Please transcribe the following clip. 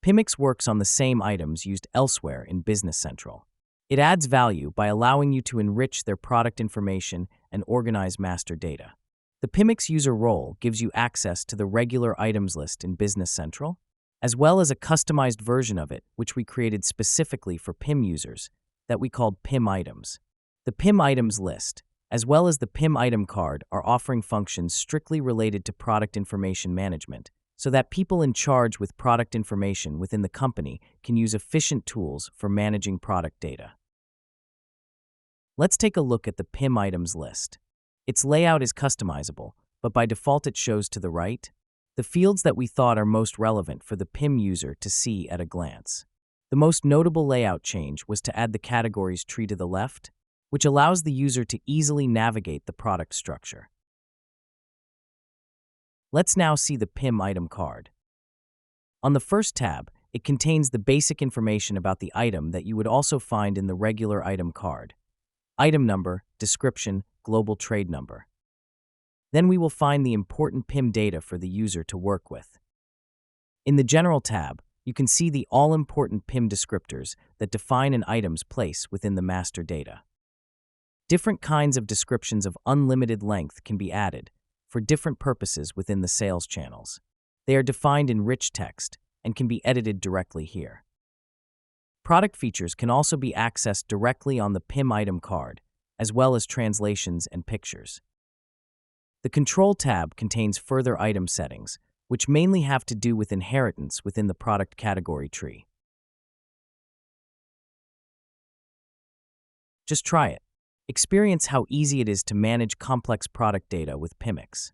PIMX works on the same items used elsewhere in Business Central. It adds value by allowing you to enrich their product information and organize master data. The PIMX user role gives you access to the regular items list in Business Central, as well as a customized version of it, which we created specifically for PIM users, that we called PIM Items. The PIM Items list, as well as the PIM Item card, are offering functions strictly related to product information management, so that people in charge with product information within the company can use efficient tools for managing product data. Let's take a look at the PIM Items list. Its layout is customizable, but by default it shows to the right the fields that we thought are most relevant for the PIM user to see at a glance. The most notable layout change was to add the categories tree to the left, which allows the user to easily navigate the product structure. Let's now see the PIM Item card. On the first tab, it contains the basic information about the item that you would also find in the regular item card: item number, description, global trade number. Then we will find the important PIM data for the user to work with. In the General tab, you can see the all-important PIM descriptors that define an item's place within the master data. Different kinds of descriptions of unlimited length can be added for different purposes within the sales channels. They are defined in rich text and can be edited directly here. Product features can also be accessed directly on the PIM Item card, as well as translations and pictures. The Control tab contains further item settings, which mainly have to do with inheritance within the product category tree. Just try it. Experience how easy it is to manage complex product data with PIMX.